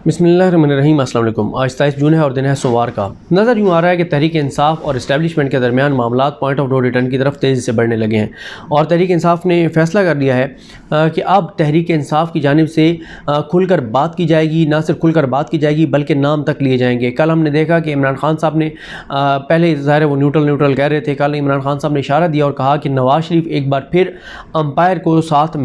बिस्मिल्लाहिर्रहमानिर्रहीम। अस्सलाम वालेकुम। आज 27 जून है और दिन है सोमवार का। नज़र यूँ आ रहा है कि तहरीक इंसाफ और इस्टेब्लिशमेंट के दरमियान मामलात पॉइंट ऑफ नो रिटर्न की तरफ तेज़ी से बढ़ने लगे हैं और तहरीक इंसाफ ने फ़ैसला कर लिया है कि अब तहरीक इंसाफ की जानिब से खुलकर बात की जाएगी। ना सिर्फ खुलकर बात की जाएगी बल्कि नाम तक लिए जाएंगे। कल हमने देखा कि इमरान खान साहब ने पहले ज़ाहिर है वो न्यूट्रल कह रहे थे। कल इमरान खान साहब ने इशारा दिया और कहा कि नवाज़ शरीफ एक बार फिर अंपायर को साथ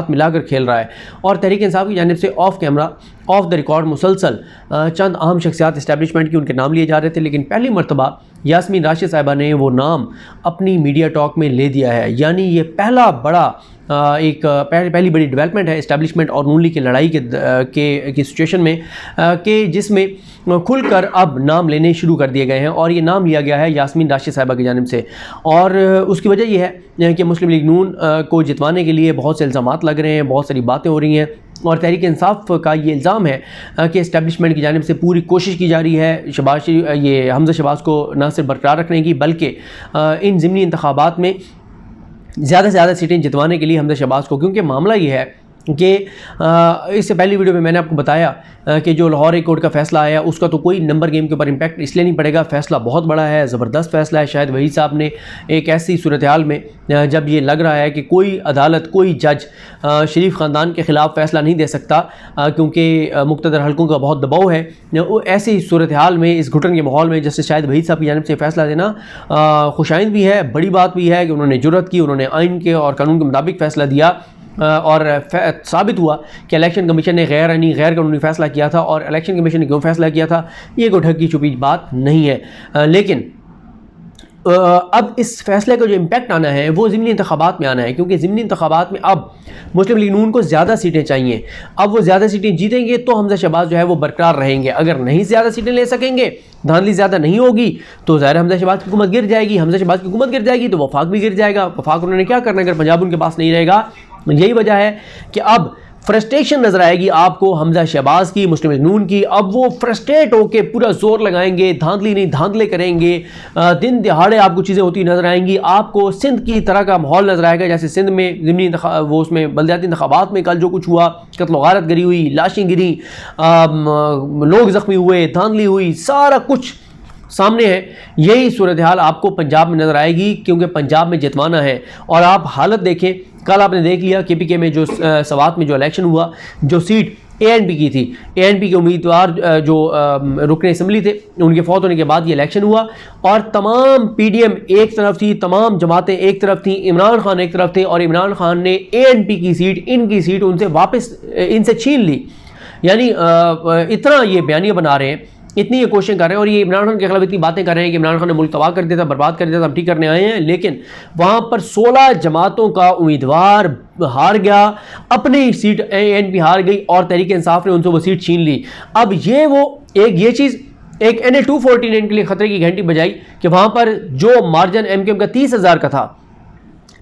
मिलाकर खेल रहा है और तहरीक इंसाफ की जानिब से of camera off the record मुसलसल चंद अहम शख्सियात इस्टेब्लिशमेंट की उनके नाम लिए जा रहे थे, लेकिन पहली मरतबा यास्मीन राशिद साहिबा ने वो नाम अपनी मीडिया टॉक में ले दिया है। यानी ये पहला बड़ा पहली बड़ी डेवलपमेंट है इस्टेब्लिशमेंट और नून लीग की लड़ाई की सिचुएशन में कि जिसमें खुलकर अब नाम लेने शुरू कर दिए गए हैं और ये नाम लिया गया है यास्मीन राशिद साहिबा की जानिब से। और उसकी वजह यह है कि मुस्लिम लीग नून को जितवाने के लिए बहुत से इल्ज़ामात लग रहे हैं, बहुत सारी बातें हो रही हैं और तहरीक इंसाफ का ये इल्ज़ाम है कि इस्टेब्लिशमेंट की जानिब से पूरी कोशिश की जा रही है हमजा शहबाज को न सिर्फ बरकरार रखने की बल्कि इन ज़िमनी इंतखाबात में ज़्यादा से ज़्यादा सीटें जितवाने के लिए हमजा शहबाज को। क्योंकि मामला ये है कि इससे पहली वीडियो में मैंने आपको बताया कि जो लाहौर हाई कोर्ट का फ़ैसला आया उसका तो कोई नंबर गेम के ऊपर इम्पैक्ट इसलिए नहीं पड़ेगा। फ़ैसला बहुत बड़ा है, ज़बरदस्त फ़ैसला है। शायद वही साहब ने एक ऐसी सूरत हाल में जब ये लग रहा है कि कोई अदालत कोई जज शरीफ ख़ानदान के ख़िलाफ़ फ़ैसला नहीं दे सकता क्योंकि मुक़्तदर हलकों का बहुत दबाव है, ऐसी सूरत हाल में इस घुटन के माहौल में जैसे शायद वही साहब की जानिब से फ़ैसला देना खुशाइंद भी है, बड़ी बात भी है कि उन्होंने जुर्रत की, उन्होंने आइन के और कानून के मुताबिक फ़ैसला दिया और साबित हुआ कि इलेक्शन कमीशन ने गैर कानूनी फ़ैसला किया था। और इलेक्शन कमीशन ने क्यों फ़ैसला किया था ये कोई ढकी छुपी बात नहीं है, लेकिन अब इस फैसले का जो इम्पैक्ट आना है वो ज़िमनी इंतखाबात में आना है। क्योंकि ज़िमनी इंतखाबात में अब मुस्लिम लीग नून को ज़्यादा सीटें चाहिए। अब वो ज़्यादा सीटें जीतेंगे तो हमजा शहबाज जो है वो बरकरार रहेंगे। अगर नहीं ज़्यादा सीटें ले सकेंगे, धांधली ज़्यादा नहीं होगी तो ज़ाहिर हमजा शहबाज की हुकूमत गिर जाएगी। हमजा शहबाज की हुकूमत गिर जाएगी तो वफाक भी गिर जाएगा। वफाक उन्होंने क्या करना है अगर पंजाब उनके पास नहीं रहेगा। यही वजह है कि अब फ्रस्ट्रेशन नजर आएगी आपको हमजा शहबाज की, मुस्लिम लीग नून की। अब वो फ्रस्ट्रेट होकर पूरा जोर लगाएंगे, धांधली नहीं धांधले करेंगे। दिन दिहाड़े आपको चीज़ें होती नजर आएंगी। आपको सिंध की तरह का माहौल नजर आएगा जैसे सिंध में ज़िमनी वो उसमें बल्दियाती इंतखाबात में कल जो कुछ हुआ, कत्ल गारत गिरी हुई, लाशें गिरी, लोग ज़ख्मी हुए, धांधली हुई, सारा कुछ सामने है। यही सूरत हाल आपको पंजाब में नज़र आएगी क्योंकि पंजाब में जितवाना है। और आप हालत देखें, कल आपने देख लिया KPK में जो सवात में जो इलेक्शन हुआ, जो सीट ANP की थी, ANP के उम्मीदवार जो रुकने असम्बली थे उनके फौत होने के बाद ये इलेक्शन हुआ और तमाम PDM एक तरफ थी, तमाम जमातें एक तरफ थी, इमरान खान एक तरफ थे और इमरान खान ने ANP की सीट, इनकी सीट उनसे वापस इनसे छीन ली। यानी इतना ये बयानियाँ बना रहे हैं, इतनी ये कोशिशें कर रहे हैं और ये इमरान खान के खिलाफ इतनी बातें कर रहे हैं कि इमरान खान ने मुल्क तबाह कर दिया था, बर्बाद कर दिया था, हम ठीक करने आए हैं। लेकिन वहाँ पर 16 जमातों का उम्मीदवार हार गया, अपनी सीट ANP हार गई और तहरीक इंसाफ ने उनसे वो सीट छीन ली। अब ये चीज़ एक NA 249 के लिए ख़तरे की घंटी बजाई कि वहाँ पर जो मार्जिन MKM का 30,000 का था,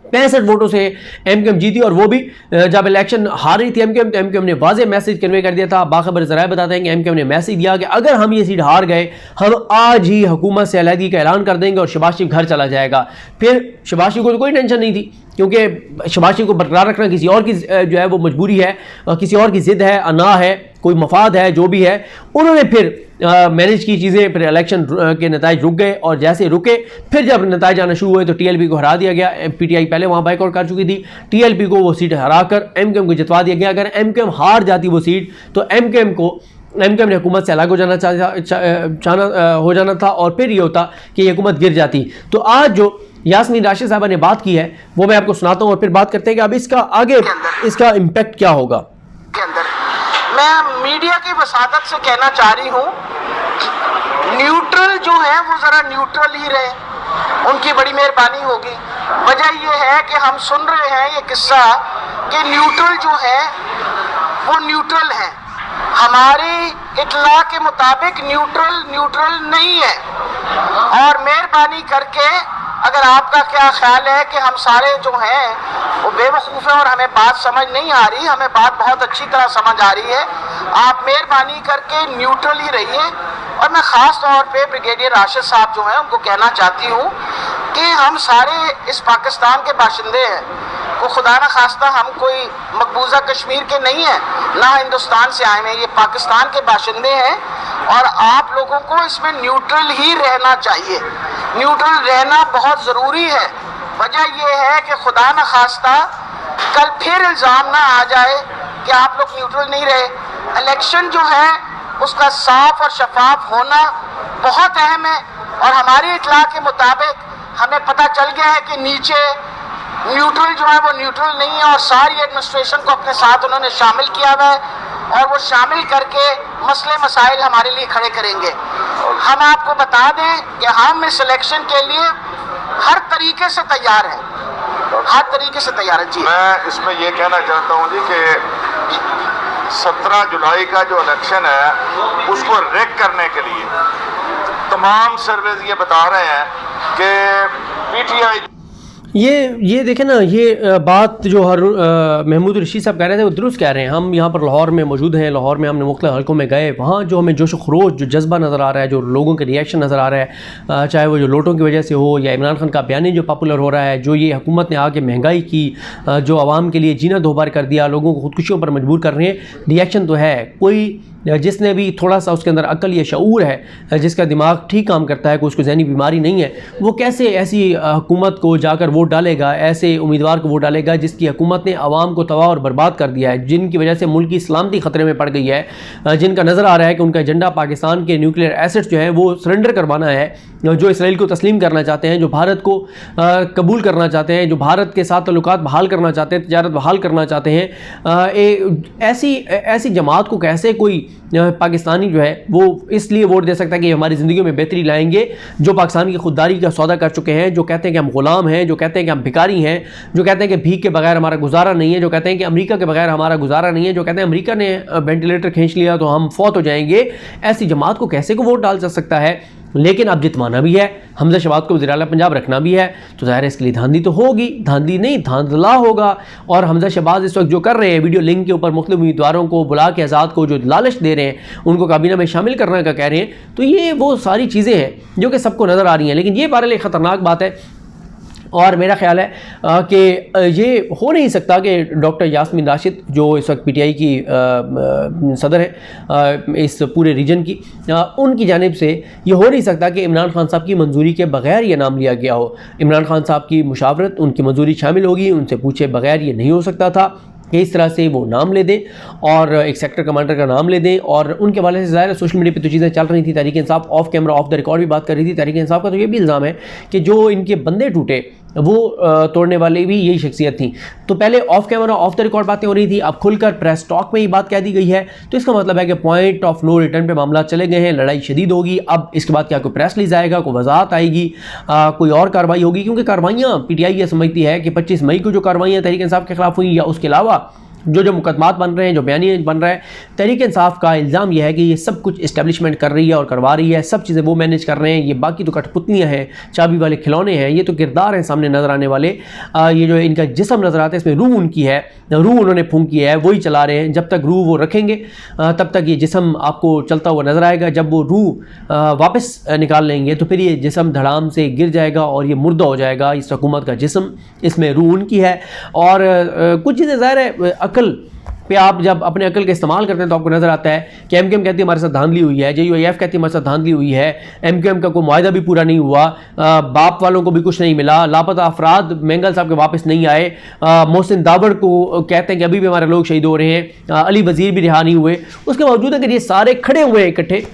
65 वोटों से MKM जीती और वो भी जब इलेक्शन हार रही थी MKM तो MKM ने वाज़े मैसेज कन्वे कर दिया था। बाखबर ज़राए बताते हैं कि MKM ने मैसेज दिया कि अगर हम ये सीट हार गए हम आज ही हुकूमत से अलहदगी का ऐलान कर देंगे और शहबाज शरीफ घर चला जाएगा। फिर शहबाज शरीफ को तो कोई टेंशन नहीं थी क्योंकि शहबाज शरीफ को बरकरार रखना किसी और की जो है वो मजबूरी है, किसी और की ज़िद है, अना है, कोई मफाद है, जो भी है। उन्होंने फिर मैनेज की चीज़ें, फिर इलेक्शन के नताइज रुक गए और जैसे रुके फिर जब नताइज आना शुरू हुए तो TLP को हरा दिया गया। PTI पहले वहाँ बाइकआउट कर चुकी थी, TLP को वो सीट हरा कर MKM को जितवा दिया गया। अगर MKM हार जाती वो सीट तो MKM ने हुकूमत से अलग हो जाना था और फिर ये होता कि ये हुकूमत गिर जाती। तो आज जो यास्मीन राशिद साहबा ने बात की है वो मैं आपको सुनाता हूँ और फिर बात करते हैं कि अब इसका आगे इसका इम्पैक्ट क्या होगा। मैं मीडिया की वसादत से कहना चाह रही हूँ, न्यूट्रल जो है वो ज़रा न्यूट्रल ही रहे, उनकी बड़ी मेहरबानी होगी। वजह यह है कि हम सुन रहे हैं ये किस्सा कि न्यूट्रल जो है वो न्यूट्रल है, हमारी इत्तला के मुताबिक न्यूट्रल नहीं है। और मेहरबानी करके अगर आपका क्या ख्याल है कि हम सारे जो हैं वो बेवकूफ़ हैं और हमें बात समझ नहीं आ रही, हमें बात बहुत अच्छी तरह समझ आ रही है, आप मेहरबानी करके न्यूट्रल ही रहिए। और मैं ख़ास तौर पे ब्रिगेडियर राशिद साहब जो हैं उनको कहना चाहती हूँ कि हम सारे इस पाकिस्तान के बाशिंदे हैं, वो खुदा न खास्ता हम कोई मकबूजा कश्मीर के नहीं हैं, ना हिंदुस्तान से आए हैं, ये पाकिस्तान के बाशिंदे हैं और आप लोगों को इसमें न्यूट्रल ही रहना चाहिए। न्यूट्रल रहना बहुत ज़रूरी है। वजह यह है कि खुदा न खास्ता कल फिर इल्ज़ाम ना आ जाए कि आप लोग न्यूट्रल नहीं रहे। इलेक्शन जो है उसका साफ और शफाफ होना बहुत अहम है और हमारी इत्तला के मुताबिक हमें पता चल गया है कि नीचे न्यूट्रल जो है वो न्यूट्रल नहीं है और सारी एडमिनिस्ट्रेशन को अपने साथ उन्होंने शामिल किया हुआ है और वो शामिल करके मसले मसाइल हमारे लिए खड़े करेंगे। हम आपको बता दें कि हम इस इलेक्शन के लिए हर तरीके से तैयार हैं, हर तरीके से तैयार है। जी मैं इसमें ये कहना चाहता हूँ जी कि 17 जुलाई का जो इलेक्शन है उसको रेक करने के लिए तमाम सर्वेज ये बता रहे हैं कि पीटीआई ये देखें ना, ये बात जो महमूद रशीद साहब कह रहे थे वो दुरुस्त कह रहे हैं। हम यहाँ पर लाहौर में मौजूद हैं, लाहौर में हमने मुख्तलिफ हलकों में गए, वहाँ जो हमें जोश खरोश, जो जज्बा नज़र आ रहा है, जो लोगों के रिएक्शन नज़र आ रहा है, चाहे वो जो नोटों की वजह से हो या इमरान खान का बयानी जो पॉपुलर हो रहा है, जो ये हुकूमत ने आके महंगाई की, जो आवाम के लिए जीना दोबार कर दिया, लोगों को खुदकुशियों पर मजबूर कर रहे हैं, रिएक्शन तो है। कोई जिसने भी थोड़ा सा उसके अंदर अक्ल या शऊर है, जिसका दिमाग ठीक काम करता है, कोई उसको ज़हनी बीमारी नहीं है, वो कैसे ऐसी हुकूमत को जाकर वोट डालेगा, ऐसे उम्मीदवार को वोट डालेगा जिसकी हुकूमत ने आवाम को तबाह और बर्बाद कर दिया है, जिनकी वजह से मुल्क की सलामती ख़तरे में पड़ गई है, जिनका नज़र आ रहा है कि उनका एजेंडा पाकिस्तान के न्यूक्लियर एसेट्स जो है वो सरेंडर करवाना है, जो इसराइल को तस्लीम करना चाहते हैं, जो भारत को कबूल करना चाहते हैं, जो भारत के साथ ताल्लुकात बहाल करना चाहते हैं, तजारत बहाल करना चाहते हैं। ऐसी जमात को कैसे कोई पाकिस्तानी जो है वो इसलिए वोट दे सकता है कि हमारी ज़िंदगी में बेहतरी लाएंगे, जो पाकिस्तान की खुददारी का सौदा कर चुके हैं, जो कहते हैं कि हम गुलाम हैं, जो कहते हैं कि हम भिखारी हैं, जो कहते हैं कि भीख के बगैर हमारा गुजारा नहीं है, जो कहते हैं कि अमेरिका के बगैर हमारा गुजारा नहीं है, जो कहते हैं अमेरिका ने वेंटिलेटर खींच लिया तो हम फौत हो जाएंगे। ऐसी जमात को कैसे को वोट डाल जा सकता है? लेकिन अब जितवाना भी है, हमजा शहबाज को वज़ीर आला पंजाब रखना भी है, तो ज़ाहिर है इसके लिए धांधली तो होगी, धांधली नहीं धांधला होगा। और हमजा शहबाज इस वक्त जो कर रहे हैं, वीडियो लिंक के ऊपर मुख्तलिफ उम्मीदवारों को बुला के आज़ाद को जो लालच दे रहे हैं, उनको काबीना में शामिल करने का कह रहे हैं, तो ये वो सारी चीज़ें हैं जो कि सबको नज़र आ रही हैं। लेकिन ये बहरहाल एक ख़तरनाक बात है और मेरा ख्याल है कि ये हो नहीं सकता कि डॉक्टर यास्मीन राशिद जो इस वक्त पीटीआई की सदर है इस पूरे रीजन की, उनकी जानिब से ये हो नहीं सकता कि इमरान खान साहब की मंजूरी के बगैर ये नाम लिया गया हो। इमरान खान साहब की मुशावरत, उनकी मंजूरी शामिल होगी, उनसे पूछे बगैर ये नहीं हो सकता था कि इस तरह से वो नाम ले दें और एक सेक्टर कमांडर का नाम ले दें। और उनके वाले से ज़ाहिर सोशल मीडिया पे तो चीज़ें चल रही थी, Tehreek Insaf off camera off the record भी बात कर रही थी। तहरीक इंसाफ का तो ये भी इल्ज़ाम है कि जो इनके बंदे टूटे वो तोड़ने वाले भी यही शख्सियत थी। तो पहले of camera off the record बातें हो रही थी, अब खुलकर प्रेस टॉक में ये बात कह दी गई है। तो इसका मतलब है कि पॉइंट ऑफ नो रिटर्न पे मामला चले गए हैं, लड़ाई शदीद होगी। अब इसके बाद क्या कोई प्रेस रिलीज आएगा, कोई वजाहत आएगी, कोई और कार्रवाई होगी? क्योंकि कार्रवाइयाँ पीटीआई ये समझती है कि 25 मई को जो कार्रवाइयाँ तहरीक इंसाफ के खिलाफ हुई या उसके अलावा जो मुकदमात बन रहे हैं, जो बयानी बन रहा है, तहरीक इंसाफ का इल्ज़ाम यह है कि ये सब कुछ इस्टेब्लिशमेंट कर रही है और करवा रही है, सब चीज़ें वो मैनेज कर रहे हैं। ये बाकी तो कठपुतलियाँ हैं, चाबी वाले खिलौने हैं, ये तो किरदार हैं सामने नज़र आने वाले। ये जो इनका जिस्म नज़र आता है इसमें रूह उनकी है, रूह उन्होंने फूंकी है, वही चला रहे हैं। जब तक रूह वो रखेंगे तब तक ये जिस्म आपको चलता हुआ नज़र आएगा। जब वो रूह वापस निकाल लेंगे तो फिर ये जिस्म धड़ाम से गिर जाएगा और ये मुर्दा हो जाएगा। इस हुकूमत का जिस्म, इसमें रूह उनकी है। और कुछ चीज़ें ज़ाहिर है अकल पे आप जब अपने अकल का इस्तेमाल करते हैं तो आपको नज़र आता है कि एमक्यूएम कहती है हमारे साथ धांधली हुई है, JUIF कहती है हमारे साथ धांधली हुई है, एमक्यूएम का कोई मुआहदा भी पूरा नहीं हुआ, बाप वालों को भी कुछ नहीं मिला, लापता अफराद मेंगल साहब के वापस नहीं आए, मोहसिन दावड़ को कहते हैं कि अभी भी हमारे लोग शहीद हो रहे हैं, अली वज़ीर भी रिहा नहीं हुए। उसके बावजूद अगर ये सारे खड़े हुए हैं इकट्ठे,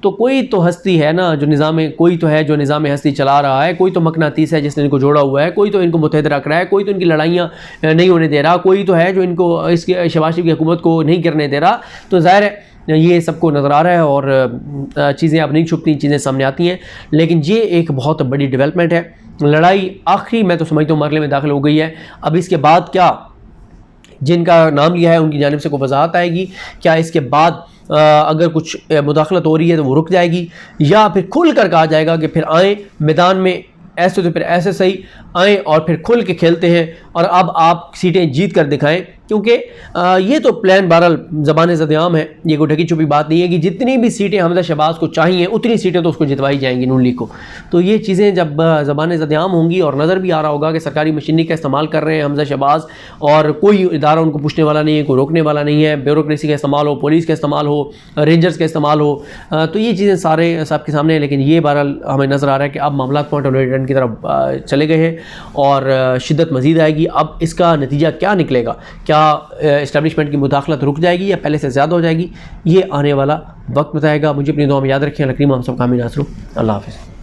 तो कोई तो हस्ती है ना जो कोई तो है जो निज़ाम हस्ती चला रहा है, कोई तो मकनातीस है जिसने इनको जोड़ा हुआ है, कोई तो इनको मुतहद रख रहा है, कोई तो इनकी लड़ाइयाँ नहीं होने दे रहा, कोई तो है जो इनको इसके शहबाज शरीफ की हुकूमत को नहीं करने दे रहा। तो ज़ाहिर है ये सबको नज़र आ रहा है और चीज़ें अब नहीं छुपती, चीज़ें सामने आती हैं। लेकिन ये एक बहुत बड़ी डेवलपमेंट है। लड़ाई आखिरी मैं तो समझता हूँ मरहले में दाखिल हो गई है। अब इसके बाद क्या, जिनका नाम लिया है उनकी जानिब से कोई वजाहत आएगी क्या? इसके बाद अगर कुछ मुदाखलत हो रही है तो वो रुक जाएगी, या फिर खुल कर कहा जाएगा कि फिर आएँ मैदान में, ऐसे तो फिर ऐसे सही आएँ और फिर खुल के खेलते हैं और अब आप सीटें जीत कर दिखाएं क्योंकि ये तो प्लान बहरहाल ज़बान ज़द-ए-आम है, ये कोई ढकी छुपी बात नहीं है कि जितनी भी सीटें हमजा शहबाज को चाहिए उतनी सीटें तो उसको जितवाई जाएंगी नून लीग को। तो ये चीज़ें जब ज़बान ज़द-ए-आम होंगी और नज़र भी आ रहा होगा कि सरकारी मशीनरी का इस्तेमाल कर रहे हैं हमजा शहबाज और कोई इदारा उनको पूछने वाला नहीं है, कोई रोकने वाला नहीं है, ब्यूरोक्रेसी का इस्तेमाल हो, पुलिस का इस्तेमाल हो, रेंजर्स का इस्तेमाल हो, तो ये चीज़ें सारे सबके सामने हैं। लेकिन ये बहरहाल हमें नज़र आ रहा है कि अब मामला पॉइंट ऑफ नो रिटर्न की तरफ चले गए हैं और शिद्दत मज़ीद आएगी। अब इसका नतीजा क्या निकलेगा, क्या इस्टेब्लिशमेंट की मुदाखलत रुक जाएगी या पहले से ज़्यादा हो जाएगी, ये आने वाला वक्त बताएगा। मुझे अपनी दुआ में याद रखें। अल्लाह करीम हम सब कामयाब नासरू। अल्लाह हाफ़िज़।